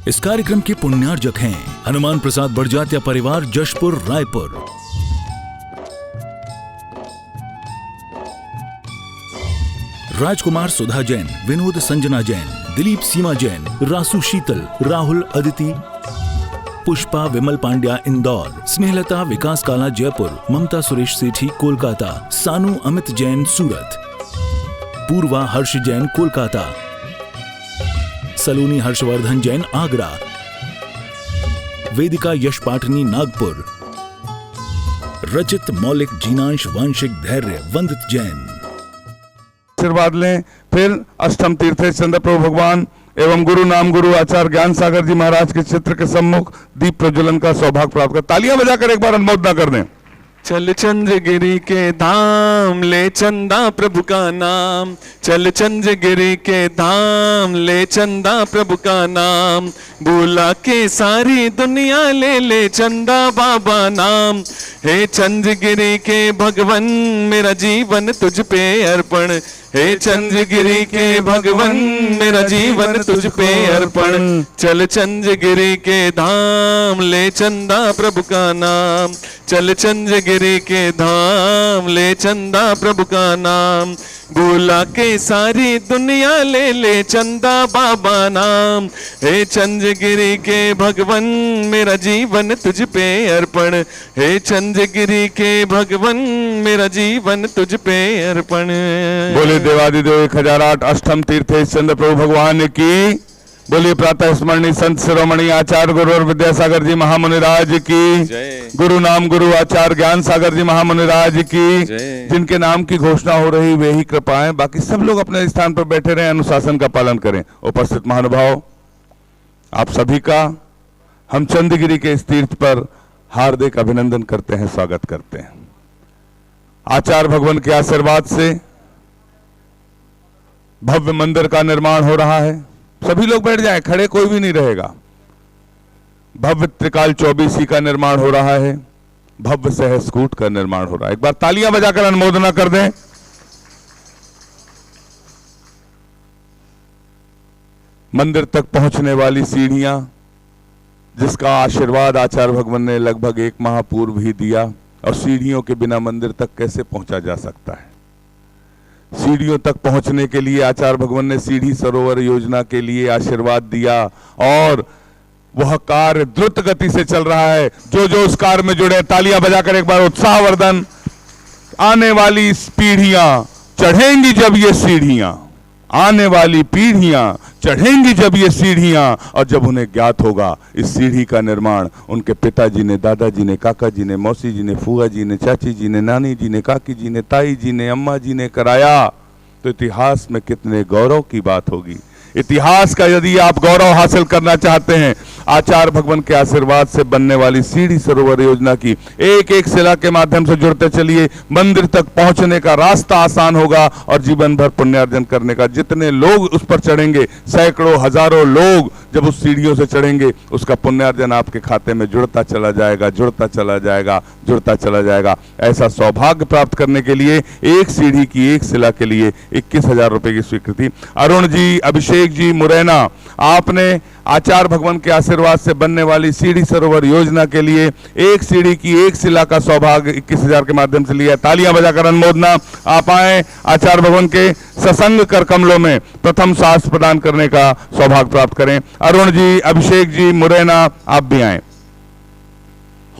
इस कार्यक्रम के पुण्यार्जक हैं हनुमान प्रसाद बड़जात्या परिवार, जशपुर, रायपुर। राजकुमार सुधा जैन, विनोद संजना जैन, दिलीप सीमा जैन, रासु शीतल, राहुल अदिति, पुष्पा विमल पांड्या इंदौर, स्नेहलता विकास काला जयपुर, ममता सुरेश सेठी कोलकाता, सानू अमित जैन सूरत, पूर्वा हर्ष जैन कोलकाता, सलोनी हर्षवर्धन जैन आगरा, वेदिका यश पाठनी नागपुर, रचित मौलिक जीनांश वांशिक धैर्य वंदित जैन। आशीर्वाद लें। फिर अष्टम तीर्थेश चंद्र प्रभु भगवान एवं गुरु नाम गुरु आचार्य ज्ञान सागर जी महाराज के चित्र के सम्मुख दीप प्रज्वलन का सौभाग्य प्राप्त कर तालियां बजाकर एक बार अनुमोदना कर दें। चल चंद्रगिरी के धाम ले चंदा प्रभु का नाम, चल चंद्रगिरी के धाम ले चंदा प्रभु का नाम, बोला के सारी दुनिया ले ले चंदा बाबा नाम। हे चंद्रगिरी के भगवन मेरा जीवन तुझ पे अर्पण, हे चंद्रगिरी के भगवन मेरा जीवन तुझ पे अर्पण। चल चंद्रगिरी के धाम ले चंदा प्रभु का नाम, चल चंद्रगिरी के धाम ले चंदा प्रभु का नाम, बोला के सारी दुनिया ले ले चंदा बाबा नाम। हे चंद्रगिरी के भगवन मेरा जीवन तुझ पे अर्पण, हे चंद्रगिरी के भगवन मेरा जीवन तुझ पे अर्पण। बोले देवादिदेव 1008 अष्टम तीर्थेश चंद्र प्रभु भगवान की। बोलिए प्रातः स्मरणीय संत शिरोमणि आचार्य गुरु और विद्यासागर जी महामुनिराज की, गुरु नाम गुरु आचार्य ज्ञान सागर जी महामुनिराज की। जिनके नाम की घोषणा हो रही वे ही कृपाएं, बाकी सब लोग अपने स्थान पर बैठे रहें, अनुशासन का पालन करें। उपस्थित महानुभाव, आप सभी का हम चंद्रगिरी के इस तीर्थ पर हार्दिक अभिनंदन करते हैं, स्वागत करते हैं। आचार्य भगवान के आशीर्वाद से भव्य मंदिर का निर्माण हो रहा है। सभी लोग बैठ जाएं, खड़े कोई भी नहीं रहेगा। भव्य त्रिकाल 24 का निर्माण हो रहा है, भव्य सहस्कूट का निर्माण हो रहा है। एक बार तालियां बजाकर अनुमोदना कर दें। मंदिर तक पहुंचने वाली सीढ़ियां, जिसका आशीर्वाद आचार्य भगवान ने लगभग 1 माह पूर्व ही दिया, और सीढ़ियों के बिना मंदिर तक कैसे पहुंचा जा सकता है। सीढ़ियों तक पहुंचने के लिए आचार्य भगवान ने सीढ़ी सरोवर योजना के लिए आशीर्वाद दिया, और वह कार्य द्रुत गति से चल रहा है। जो जो उस कार्य में जुड़े, तालियां बजाकर एक बार उत्साहवर्धन। आने वाली पीढ़ियां चढ़ेंगी जब ये सीढ़ियां, आने वाली पीढ़ियां चढ़ेंगी जब ये सीढ़ियां, और जब उन्हें ज्ञात होगा इस सीढ़ी का निर्माण उनके पिताजी ने, दादाजी ने, काका जी ने, मौसी जी ने, फूआ जी ने, चाची जी ने, नानी जी ने, काकी जी ने, ताई जी ने, अम्मा जी ने कराया, तो इतिहास में कितने गौरव की बात होगी। इतिहास का यदि आप गौरव हासिल करना चाहते हैं, आचार्य भगवान के आशीर्वाद से बनने वाली सीढ़ी सरोवर योजना की एक एक शिला के माध्यम से जुड़ते चलिए। मंदिर तक पहुंचने का रास्ता आसान होगा, और जीवन भर पुण्यार्जन करने का। जितने लोग उस पर चढ़ेंगे, सैकड़ों हजारों लोग जब उस सीढ़ियों से चढ़ेंगे, उसका पुण्यार्जन आपके खाते में जुड़ता चला जाएगा, जुड़ता चला जाएगा, जुड़ता चला जाएगा। ऐसा सौभाग्य प्राप्त करने के लिए एक सीढ़ी की एक शिला के लिए 21,000 रुपए की स्वीकृति। अरुण जी, अभिषेक जी मुरैना, आपने आचार्य भगवान के आशीर्वाद से बनने वाली सीढ़ी सरोवर योजना के लिए एक सीढ़ी की एक शिला का सौभाग्य 21,000 के माध्यम से लिया। तालियां बजाकर अनुमोदना। आप आए आचार्य भगवान के सत्संग कर कमलों में प्रथम साहस प्रदान करने का सौभाग्य प्राप्त करें। अरुण जी, अभिषेक जी मुरैना, आप भी आए।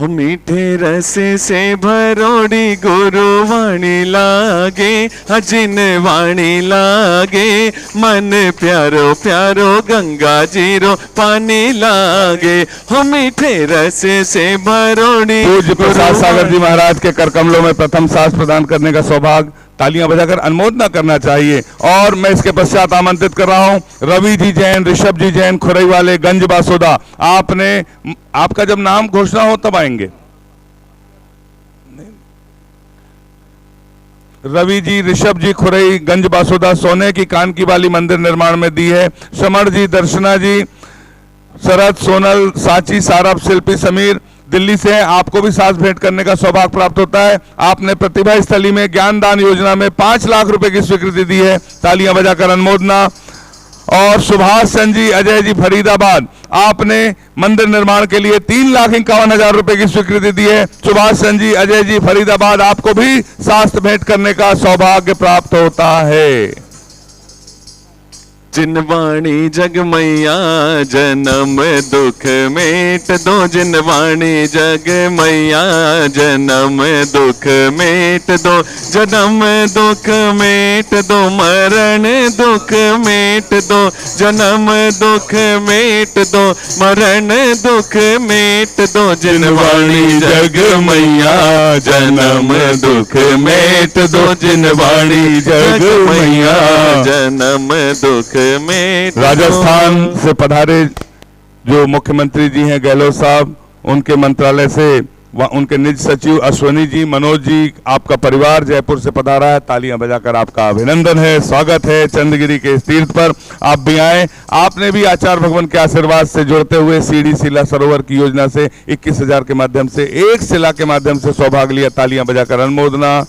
हो मीठे रस से भरोड़ी गुरु वाणी लागे, हजिन वाणी लागे, मन प्यारो प्यारो गंगा जीरो पानी लागे। हो मीठे रस से भरोड़ी। पूज्य प्रसाद सागर जी महाराज के कर कमलों में प्रथम साहस प्रदान करने का सौभाग्य तालियां बजाकर अनुमोदना करना चाहिए। और मैं इसके पश्चात आमंत्रित कर रहा हूं रवि जी जैन, ऋषभ जी जैन, खुरई वाले, गंज बासोदा। आपका जब नाम घोषणा हो तब आएंगे। रवि जी, ऋषभ जी, खुरई, गंज बासोदा, सोने की कान की वाली मंदिर निर्माण में दी है। समर जी, दर्शना जी, शरद, सोनल, साची, सारभ, शिल्पी, समीर दिल्ली से हैं। आपको भी साथ भेंट करने का सौभाग्य प्राप्त होता है। आपने प्रतिभा स्थली में ज्ञान दान योजना में 5 लाख रुपए की स्वीकृति दी है। तालियां बजाकर अनुमोदना। और सुभाष चंद्र जी अजय जी फरीदाबाद, आपने मंदिर निर्माण के लिए 3,51,000 रुपए की स्वीकृति दी है। सुभाष चंद्र जी अजय जी फरीदाबाद, आपको भी शास्त्र भेंट करने का सौभाग्य प्राप्त होता है। जिनवाणी जग मैया जन्म दुख मेट दो, जिनवाणी जग मैया जन्म दुख मेट दो, जन्म दुख मेट दो, मरण दुख मेट दो, जन्म दुख मेट दो, मरण दुख मेट दो, जिनवाणी जग मैया जन्म दुख मेट दो, जिनवाणी जग मैया जन्म दुख में। राजस्थान से पधारे जो मुख्यमंत्री जी हैं गहलोत साहब, उनके मंत्रालय से उनके निज सचिव अश्वनी जी, मनोज जी, आपका परिवार जयपुर से पधारा है। तालियां बजाकर आपका अभिनंदन है, स्वागत है चंद्रगिरी के इस तीर्थ पर। आप भी आए। आपने भी आचार्य भगवान के आशीर्वाद से जुड़ते हुए सीढ़ी शिला सरोवर की योजना से 21,000 के माध्यम से, एक शिला के माध्यम से सौभाग्य लिया। तालियां बजाकर अनुमोदना।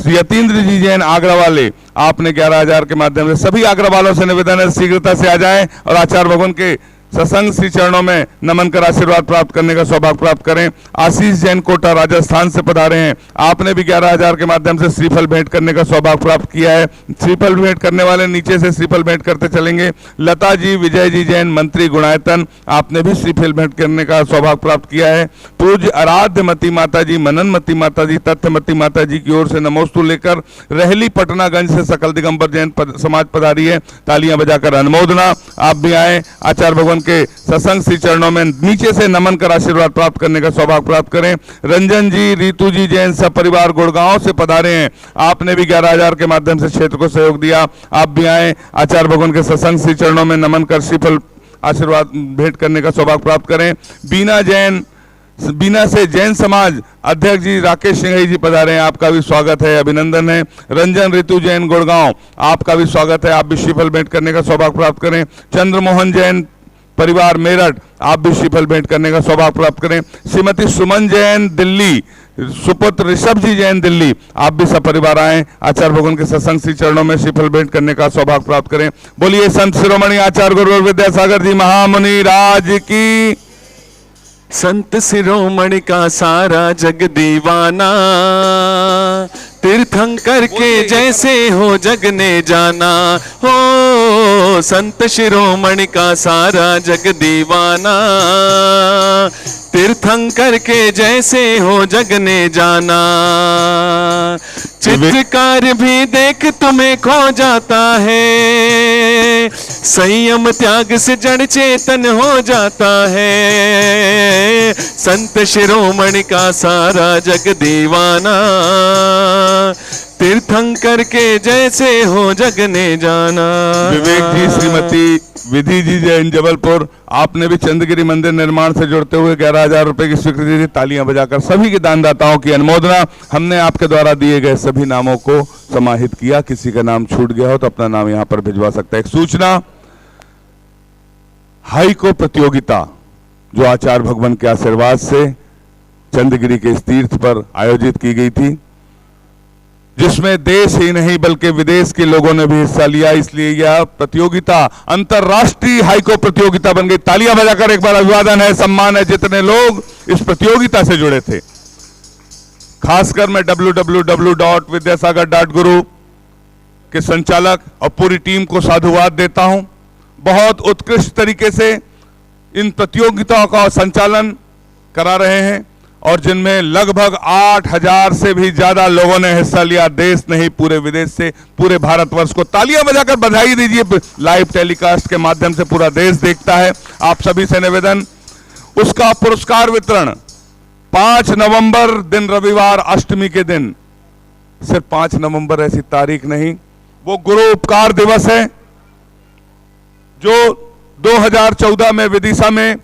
यतीन्द्र जी जैन आगरा वाले, आपने 11,000 के माध्यम से। सभी आगरा वालों से निवेदन है शीघ्रता से आ जाएं और आचार्य भगवान के सत्संग श्री चरणों में नमन कर आशीर्वाद प्राप्त करने का सौभाग्य प्राप्त करें। आशीष जैन कोटा राजस्थान से पधारे हैं, आपने भी 11,000 के माध्यम से श्रीफल भेंट करने का सौभाग्य प्राप्त किया है। श्रीफल भेंट करने वाले नीचे से श्रीफल भेंट करते चलेंगे। लता जी विजय जी जैन मंत्री गुणायतन, आपने भी श्रीफल भेंट करने का सौभाग्य प्राप्त किया है। पूज्य आराध्यमती माता जी, मननमती माता जी, तथ्यमती माता जी की ओर से नमोस्तु लेकर रहली पटनागंज से सकल दिगंबर जैन समाज पधारी है। तालियां बजाकर अनुमोदना। आप भी आए, आचार्य भगवान के सत्संग श्री चरणों में नीचे से नमन कर आशीर्वाद प्राप्त करने का सौभाग्य प्राप्त करें। रंजन जी रितु जी जैन सब परिवार गुड़गांव से पधारे हैं, आपने भी 11,000 के माध्यम से क्षेत्र को सहयोग दिया। आप भी आए, आचार्य भगवान के सत्संग श्री चरणों में नमन कर श्रीफल आशीर्वाद भेंट करने का सौभाग्य प्राप्त करें। बीना से जैन समाज अध्यक्ष जी राकेश सिंह जी पधारे हैं, आपका भी स्वागत है, अभिनंदन है। रंजन ऋतु जैन गुड़गांव, आपका भी स्वागत है, आप भी श्रीफल भेंट करने का सौभाग्य प्राप्त करें। चंद्रमोहन जैन परिवार मेरठ, आप भी श्रीफल भेंट करने का सौभाग्य प्राप्त करें। श्रीमती सुमन जैन दिल्ली, सुपुत्र ऋषभ जी जैन दिल्ली, आप भी सब परिवार आए, आचार्य भगवान के सत्संग श्री चरणों में श्रीफल भेंट करने का सौभाग्य प्राप्त करें। बोलिए संत शिरोमणि आचार्य गुरु विद्यासागर जी महामुनि राज की। संत शिरोमणि का सारा जग दीवाना, तीर्थंकर के जैसे हो जग ने जाना। हो संत शिरोमणि का सारा जग दीवाना, तीर्थंकर के जैसे हो जग ने जाना। चित्रकार भी देख तुम्हें खो जाता है, संयम त्याग से जड़ चेतन हो जाता है। संत शिरोमणि का सारा जग दीवाना, तीर्थंकर के जैसे हो जग ने जाना। विवेक जी श्रीमती विधि जी जैन जबलपुर, आपने भी चंद्रगिरी मंदिर निर्माण से जुड़ते हुए 11,000 रुपए की स्वीकृति दी। तालियां बजाकर सभी के दानदाताओं की अनुमोदना। हमने आपके द्वारा दिए गए सभी नामों को समाहित किया। किसी का नाम छूट गया हो तो अपना नाम यहां पर भिजवा सकता है। एक सूचना, हाईको प्रतियोगिता जो आचार्य भगवान के आशीर्वाद से चंद्रगिरी के इस तीर्थ पर आयोजित की गई थी, जिसमें देश ही नहीं बल्कि विदेश के लोगों ने भी हिस्सा लिया, इसलिए यह प्रतियोगिता अंतरराष्ट्रीय हाईको प्रतियोगिता बन गई। तालियां बजाकर एक बार अभिवादन है, सम्मान है जितने लोग इस प्रतियोगिता से जुड़े थे। खासकर मैं www.vidyasagar.guru के संचालक और पूरी टीम को साधुवाद देता हूं। बहुत उत्कृष्ट तरीके से इन प्रतियोगिताओं का संचालन करा रहे हैं और जिनमें लगभग 8,000 से भी ज्यादा लोगों ने हिस्सा लिया, देश नहीं पूरे विदेश से, पूरे भारतवर्ष को तालियां बजाकर बधाई दीजिए। लाइव टेलीकास्ट के माध्यम से पूरा देश देखता है। आप सभी से निवेदन, उसका पुरस्कार वितरण 5 नवंबर दिन रविवार अष्टमी के दिन, सिर्फ 5 नवंबर ऐसी तारीख नहीं, वो गुरु उपकार दिवस है जो 2014 में विदिशा में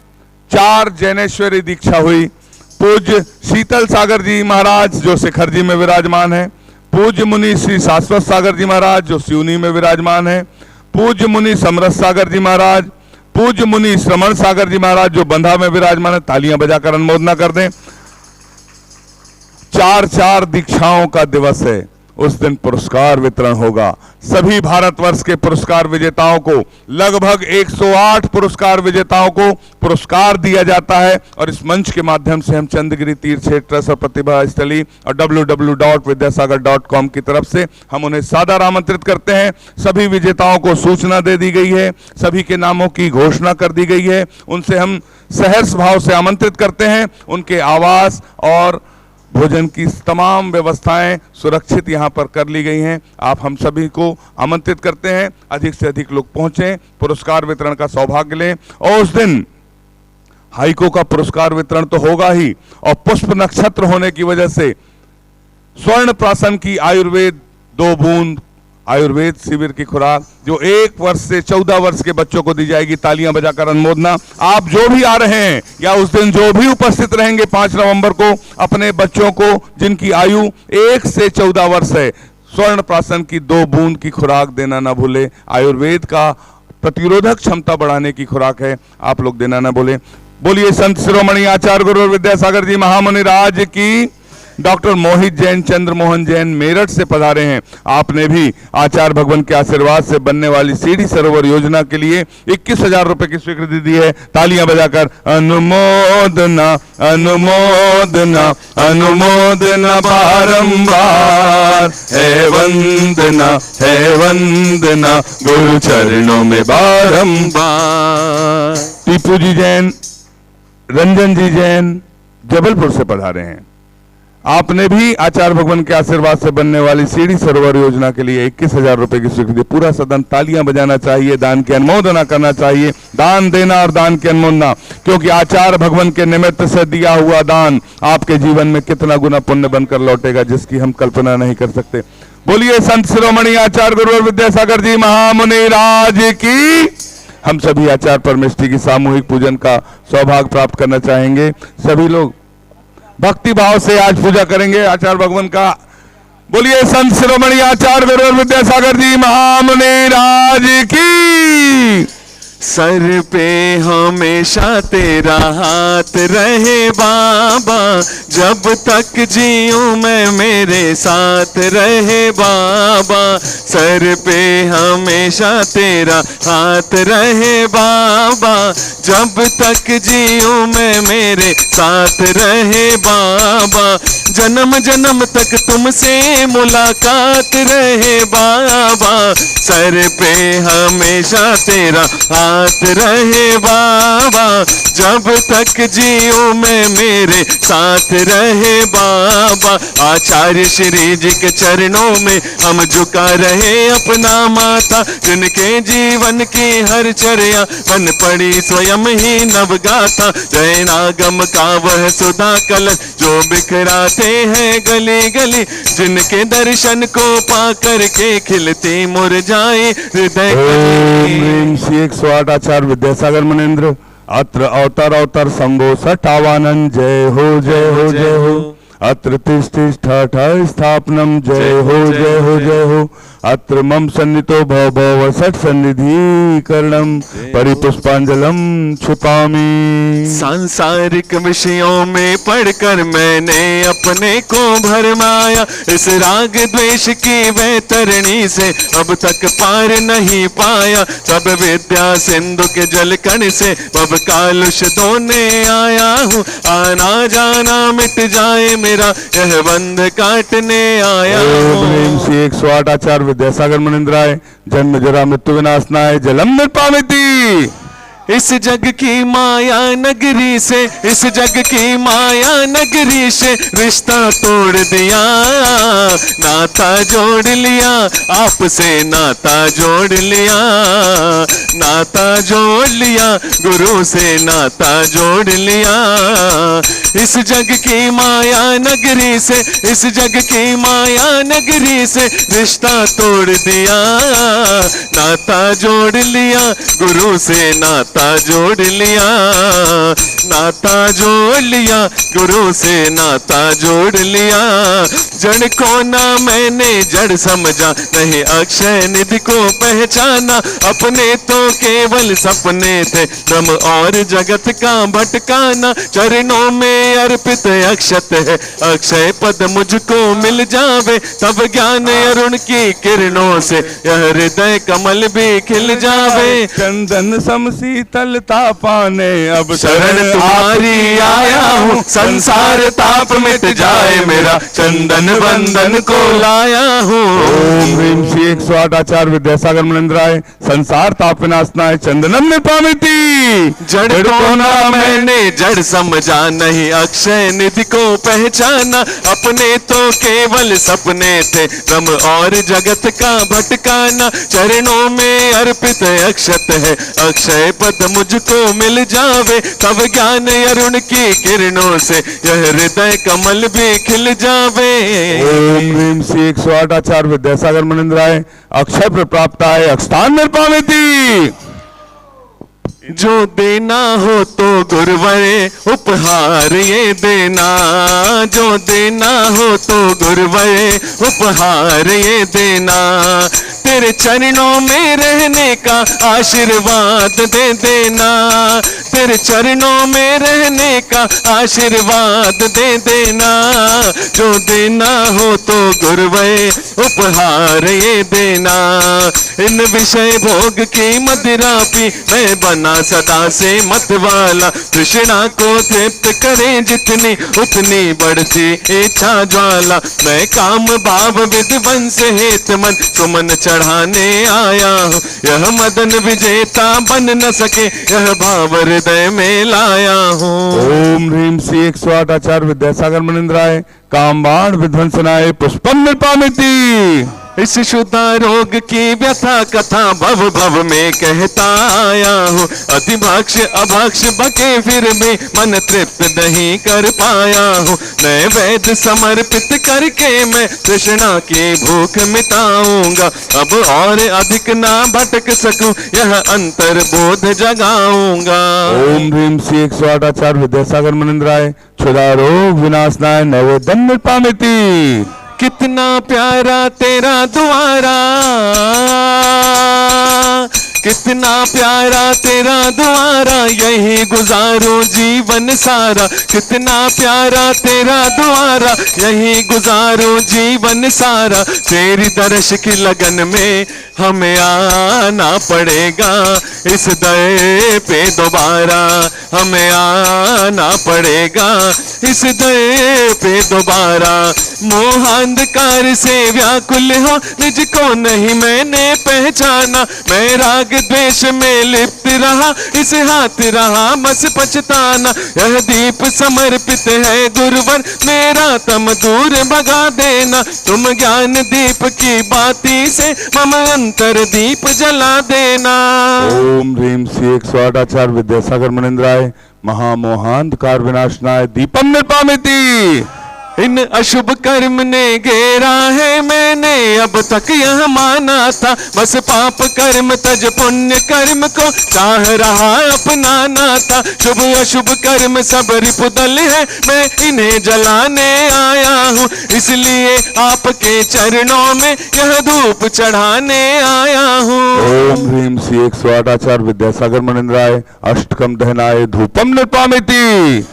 4 जैनेश्वरी दीक्षा हुई। पूज्य शीतल सागर जी महाराज जो शिखर जी में विराजमान है, पूज्य मुनि श्री शाश्वत सागर जी महाराज जो सिवनी में विराजमान है, पूज्य मुनि समरस सागर जी महाराज, पूज्य मुनि श्रमण सागर जी महाराज जो बंधा में विराजमान है। तालियां बजाकर अनुमोदना कर दें। 4 दीक्षाओं का दिवस है। उस दिन पुरस्कार वितरण होगा। सभी भारतवर्ष के पुरस्कार विजेताओं को, लगभग 108 पुरस्कार विजेताओं को पुरस्कार दिया जाता है और इस मंच के माध्यम से हम चंद्रगिरी तीर्थ क्षेत्र ट्रस्ट और प्रतिभा स्थली और www.vidyasagar.com की तरफ से हम उन्हें सादर आमंत्रित करते हैं। सभी विजेताओं को सूचना दे दी गई है, सभी के नामों की घोषणा कर दी गई है। उनसे हम सहर्ष भाव से आमंत्रित करते हैं। उनके आवास और भोजन की तमाम व्यवस्थाएं सुरक्षित यहां पर कर ली गई हैं। आप हम सभी को आमंत्रित करते हैं, अधिक से अधिक लोग पहुंचें, पुरस्कार वितरण का सौभाग्य लें। और उस दिन हाइको का पुरस्कार वितरण तो होगा ही, और पुष्प नक्षत्र होने की वजह से स्वर्ण प्राशन की आयुर्वेद 2 बूंद आयुर्वेद शिविर की खुराक जो 1 वर्ष से 14 वर्ष के बच्चों को दी जाएगी। तालियां बजाकर अनुमोदना। आप जो भी आ रहे हैं या उस दिन जो भी उपस्थित रहेंगे 5 नवंबर को, अपने बच्चों को जिनकी आयु 1 से 14 वर्ष है, स्वर्ण प्राशन की 2 बूंद की खुराक देना ना भूले। आयुर्वेद का प्रतिरोधक क्षमता बढ़ाने की खुराक है, आप लोग देना ना भूले। बोलिए संत शिरोमणि आचार्य गुरु विद्यासागर जी महामुनि राज की। डॉक्टर मोहित जैन, चंद्रमोहन जैन मेरठ से पधारे हैं। आपने भी आचार्य भगवान के आशीर्वाद से बनने वाली सीढ़ी सरोवर योजना के लिए 21,000 रुपए की स्वीकृति दी है। तालियां बजाकर अनुमोदना अनुमोदना अनुमोदना बारंबार, है वंदना गुरु चरणों में बारंबार। टीपू जी जैन, रंजन जी जैन जबलपुर से पधारे हैं। आपने भी आचार्य भगवान के आशीर्वाद से बनने वाली सीढ़ी सरोवर योजना के लिए 21,000 रुपए की स्वीकृति। पूरा सदन तालियां बजाना चाहिए, दान की अनुमोदना करना चाहिए। दान देना और दान की अनुमोदना, क्योंकि आचार्य भगवान के निमित्त से दिया हुआ दान आपके जीवन में कितना गुना पुण्य बनकर लौटेगा, जिसकी हम कल्पना नहीं कर सकते। बोलिए संत शिरोमणि आचार्य गुरु विद्यासागर जी महामुनि राज की। हम सभी आचार्य परमेष्ठी की सामूहिक पूजन का सौभाग्य प्राप्त करना चाहेंगे। सभी लोग भक्ति भाव से आज पूजा करेंगे आचार्य भगवान का। बोलिए संत शिरोमणि आचार्य गुरु विद्यासागर जी महामुनि राज की। सर पे हमेशा तेरा हाथ रहे बाबा, जब तक जीऊं मैं मेरे साथ रहे बाबा। सर पे हमेशा तेरा हाथ रहे बाबा, जब तक जीऊं मैं मेरे साथ रहे बाबा। जन्म जन्म तक तुमसे मुलाकात रहे बाबा। सर पे हमेशा तेरा हाथ रहे बाबा, जब तक जीऊं मैं मेरे साथ रहे बाबा। आचार्य श्री जी के चरणों में हम झुका रहे अपना माथा, जिनके जीवन की हर चर्या बन पड़ी स्वयं ही नवगाथा। जैनागम का वह सुधा कलश जो बिखराते हैं गली गली, जिनके दर्शन को पा करके खिलती मुरझाए हृदय। 108 आचार्य विद्यासागर मनेन्द्र अत्र अवतर अवतर शंभो सटावानंद। जय हो जय हो जय हो। अत्र तिष्ठ स्थापनम। जय हो जय हो जय हो। अत्र मम सन्नितो भव भव सठ सन्निधि करणम परिपुष्पांजलम छिपामी। सांसारिक विषयों में पढ़कर मैंने अपने को भरमाया, इस राग द्वेष की वैतरणी से अब तक पार नहीं पाया। सब विद्या सिंधु के जल कण से अब कालुष धोने आया हूँ, आना जाना मिट जाए मेरा यह बंध काटने आया हूँ। 108 आचार्य विद्यासागर मनेन्द्राय। जन्म जरा मृत्यु विनाशनाय जलम निर्पामिति। इस जग की माया नगरी से, इस जग की माया नगरी से रिश्ता तोड़ दिया, नाता जोड़ लिया आपसे, नाता जोड़ लिया, नाता जोड़ लिया गुरु से, नाता जोड़ लिया। इस जग की माया नगरी से, इस जग की माया नगरी से रिश्ता तोड़ दिया, नाता जोड़ लिया गुरु से, नाता जोड़ लिया, नाता जोड़ लिया गुरु से, नाता जोड़ लिया। जड़ को ना मैंने जड़ समझा, नहीं अक्षय निधि को पहचाना। अपने तो केवल सपने थे, ब्रह्म और जगत का भटकाना। चरणों में अर्पित अक्षत है, अक्षय पद मुझको मिल जावे। तब ज्ञान अरुण की किरणों से यह हृदय कमल भी खिल जावे। चंदन सम शीतलता पाने अब शरण तुम्हारी आया हूँ, संसार ताप मिट जाए मेरा, चंदन बंदन को लाया हूँ। ओम ह्रीम श्री 108 आचार्य विद्यासागर मनिंद्राय। संसार ताप विनाशनाय चंदनम निर्पामिति। जड़ को ना मैंने जड़ समझा, नहीं अक्षय निधि को पहचाना। अपने तो केवल सपने थे, ब्रह्म और जगत का भटकाना। चरणों में अर्पित अक्षत है, अक्षय पद मुझको मिल जावे। तब ज्ञान अरुण की किरणों से यह हृदय कमल भी खिल जावे। ओम ह्रीम श्री 108 आचार्य विद्यासागर मनिंद्राय। अक्षय प्रप्राप्ताय अक्षतान निर्पामिति। जो देना हो तो गुरुवरे उपहार ये देना, जो देना हो तो गुरुवरे उपहार ये देना। तेरे चरणों में रहने का आशीर्वाद दे देना, तेरे चरणों में रहने का आशीर्वाद दे देना। जो देना हो तो गुरुवरे उपहार ये देना। इन विषय भोग की मदिरा पी मैं बना सदा से मत वाला। कृष्णा को तृप्त करे जितनी उतनी बढ़ती इच्छा ज्वाला। मैं काम भाव विध्वंस हेत मन सुमन चढ़ाने आया हूँ। यह मदन विजेता बन न सके, यह भाव हृदय में लाया हूँ। ओम ह्रीम श्री 108 आचार्य विद्यासागर मनिंद्राय। कामबाण विध्वंसनाय पुष्पम निर्पामिति। इस शुद्धा रोग की व्यथा कथा भव भव में कहता आया हूँ। अतिभक्ष अभक्ष बके फिर भी मन तृप्त नहीं कर पाया हूँ। मैं वेद समर्पित करके मैं कृष्णा की भूख मिटाऊंगा। अब और अधिक ना भटक सकूं, यह अंतर बोध जगाऊंगा। ओम ह्रीम श्री 108 आचार्य विद्यासागर मनिंद्राय। क्षुधा रोग विनाशनाय नैवेद्यम निर्पामिति। कितना प्यारा तेरा द्वारा, कितना प्यारा तेरा द्वारा, यही गुजारूं जीवन सारा। कितना प्यारा तेरा द्वारा, यही गुजारूं जीवन सारा। तेरी दर्श की लगन में हमें आना पड़ेगा, इस दए पे दोबारा हमें आना पड़ेगा, इस दए पे दोबारा। मोह अंधकार से व्याकुल हो, निज को नहीं मैंने पहचाना। मैं राग द्वेष में लिप्त रहा, इस हाथ रहा बस पछताना। यह दीप समर्पित है गुरुवर, मेरा तम दूर भगा देना। तुम ज्ञान दीप की बाती से मम अंतर दीप जला देना। ओम ह्रीम श्री 108 आचार्य विद्यासागर मनिंद्राय। महामोहांधकार विनाशनाय दीपम निर्पामिति। इन अशुभ कर्म ने घेरा है, मैंने अब तक यह माना था। बस पाप कर्म तज पुण्य कर्म को चाह रहा अपनाना था। शुभ अशुभ कर्म सब रिपुदल है, मैं इन्हें जलाने आया हूँ। इसलिए आपके चरणों में यह धूप चढ़ाने आया हूँ। ओम ह्रीम श्री 108 आचार्य विद्यासागर मनिंद्राय। अष्टकम दहनाय धूपम निर्पामिति।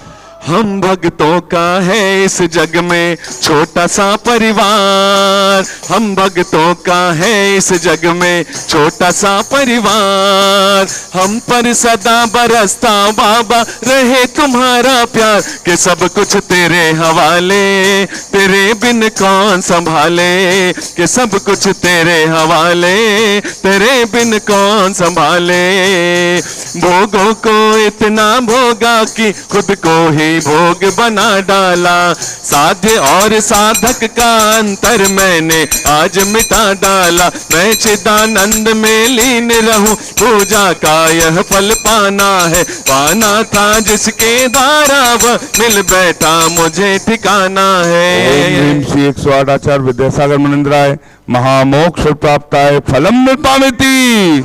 हम भक्तों का है इस जग में छोटा सा परिवार, हम भक्तों का है इस जग में छोटा सा परिवार। हम पर सदा बरसता बाबा रहे तुम्हारा प्यार, कि सब कुछ तेरे हवाले, तेरे बिन कौन संभाले। कि सब कुछ तेरे हवाले, तेरे बिन कौन संभाले। भोगों को इतना भोगा कि खुद को ही भोग बना डाला। साध्य और साधक का अंतर मैंने आज मिटा डाला। मैं चिदानंद में लीन रहूं, पूजा का यह फल पाना है। पाना था जिसके द्वारा वह मिल बैठा, मुझे ठिकाना है। ओम श्री 108 आचार्य विद्यासागर मनिंद्राय। महामोक्ष प्राप्ताय फलम निर्पामिति।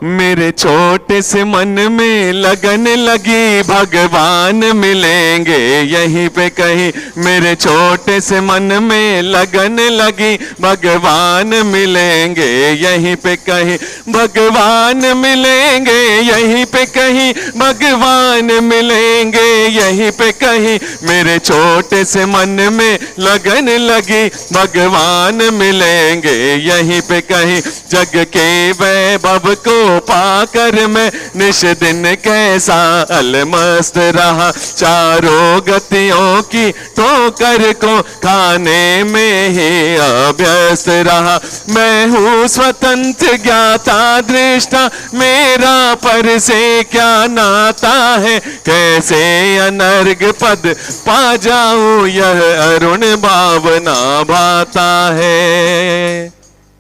मेरे छोटे से मन में लगन लगी, भगवान मिलेंगे यहीं पे कहीं। मेरे छोटे से मन में लगन लगी, भगवान मिलेंगे यहीं पे कहीं। भगवान मिलेंगे यहीं पे कहीं, भगवान मिलेंगे यहीं पे कहीं। मेरे छोटे से मन में लगन लगी, भगवान मिलेंगे यहीं पे कहीं। जग के वैभव को पाकर मैं निश दिन कैसा अलमस्त रहा, चारों गतियों की ठोकर को खाने में ही अभ्यस्त रहा। मैं हूँ स्वतंत्र ज्ञाता दृष्टा, मेरा पर से क्या नाता है, कैसे अनर्ग पद पा जाऊं यह अरुण भावना भाता है।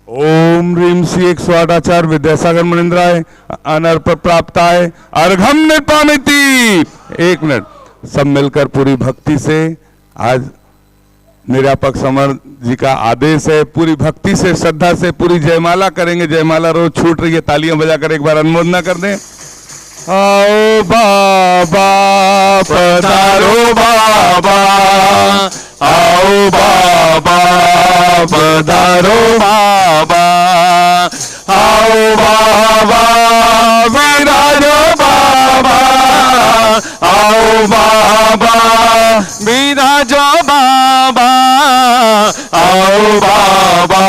ओम ह्रीम श्री 108 आचार्य विद्यासागर मुनिंद्राय अनर पर प्राप्त है अर्घम निर्पामिति। 1 मिनट सब मिलकर पूरी भक्ति से, आज निरापक समर जी का आदेश है, पूरी भक्ति से श्रद्धा से पूरी जयमाला करेंगे। जयमाला रोज छूट रही है, तालियां बजाकर एक बार अनुमोदना कर दें। आओ बाबा पधारो बाबा, आओ बाबा पधारो बाबा, आओ बाबा विराजो बाबा, आओ बाबा विराजो बाबा, आओ बाबा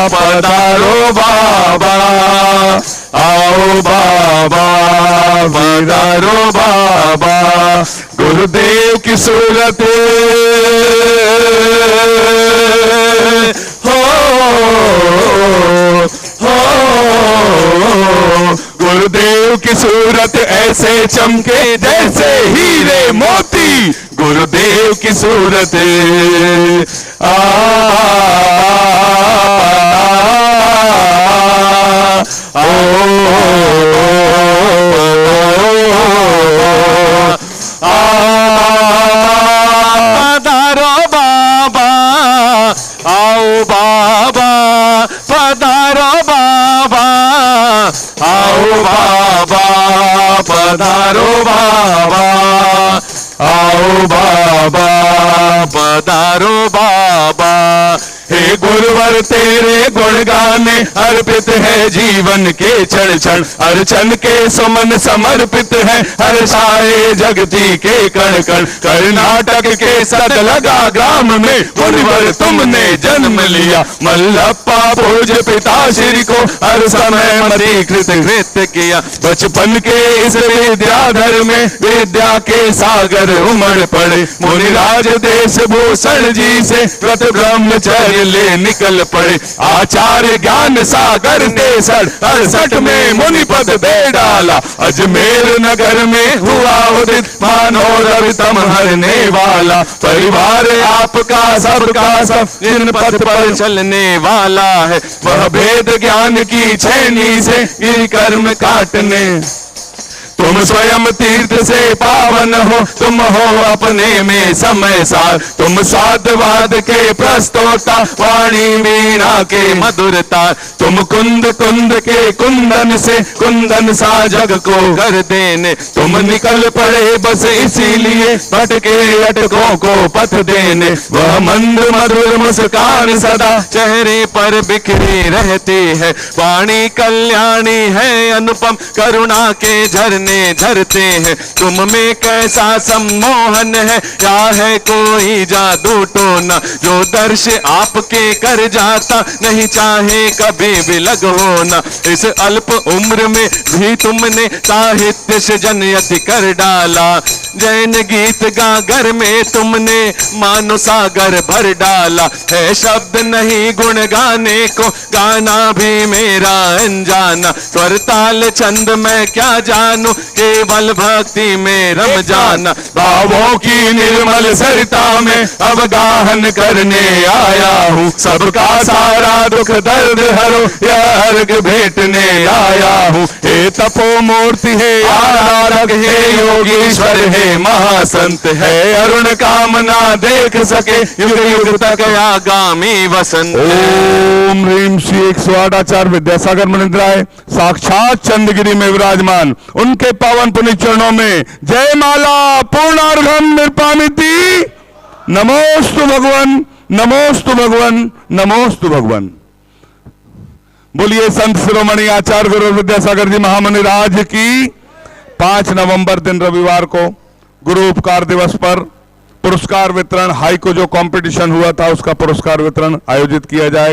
पधारो बाबा, आओ बाबा पधारो बाबा। गुरुदेव की सूरत हो, गुरुदेव की सूरत ऐसे चमके जैसे हीरे मोती, गुरुदेव की सूरत पधारो बाबा, आओ बाबा पधारो बाबा, आओ बाबा पधारो बाबा, आओ बाबा पधारो बाबा। हे गुरुवर तेरे गुण गाने अर्पित है जीवन के क्षण क्षण, अर्चन के सुमन समर्पित है हर साए जगती के कण कण। कर्नाटक के सद लगा ग्राम में गुरुवर तुमने जन्म लिया, मल्लप्पा पूज्य पिता श्री को हर समय मदीकृत कृत्य किया। बचपन के इस विद्याधर में विद्या के सागर उमड़ पड़े, मुनिराज देश भूषण जी से व्रत ब्रह्मचर्य ले निकल पड़े। आचार्य ज्ञान सागर ने 68 में मुनि पद दे डाला, अजमेर नगर में हुआ उदित मानो रवितम हरने वाला। परिवार आपका सबका सब जिन पथ पर चलने वाला है, वह भेद ज्ञान की छैनी से गिर कर्म काटने। तुम स्वयं तीर्थ से पावन हो, तुम हो अपने में समय सार, तुम साधवाद के प्रस्तोता वाणी वीणा के मधुरता। तुम कुंद कुंद के कुंदन से कुंदन सा जग को कर देने, तुम निकल पड़े बस इसीलिए भटके अटकों को पथ देने। वह मंद मधुर मुस्कान सदा चेहरे पर बिखरी रहती है, वाणी कल्याणी है अनुपम करुणा के झरने धरते हैं। तुम में कैसा सम्मोहन है, क्या है कोई जादू टोना, जो दर्श आपके कर जाता नहीं चाहे कभी विलग होना। इस अल्प उम्र में भी तुमने साहित्य से जनयति कर डाला, जैन गीत गागर में तुमने मानो सागर भर डाला। है शब्द नहीं गुण गाने को, गाना भी मेरा अनजाना। स्वर ताल छंद मैं क्या जानू, केवल भक्ति में रम जाना। भावों की निर्मल सरिता में अवगाहन करने आया हूँ, सबका सारा दुख दर्द हरो यह अर्घ भेंटने आया हूँ। हे तपो मूर्ति हे आराधक हे योगीश्वर हे ये महासंत है, अरुण कामना देख सके, युग युग तक आगामी वसंत। ओम ह्रीम श्री 108 आचार्य विद्यासागर मुनिंद्राय साक्षात चंद्रगिरी में विराजमान, उनके पावन पुण्य चरणों में जय माला पूर्णार्घम निर्पामिति। नमोस्तु भगवन, नमोस्तु भगवन, नमोस्तु भगवन। बोलिए संत शिरोमणि आचार्य गुरु विद्यासागर जी महामुनि राज की। 5 नवंबर दिन रविवार को गुरु उपकार दिवस पर पुरस्कार वितरण, हाई को जो कंपटीशन हुआ था उसका पुरस्कार वितरण आयोजित किया जाएगा।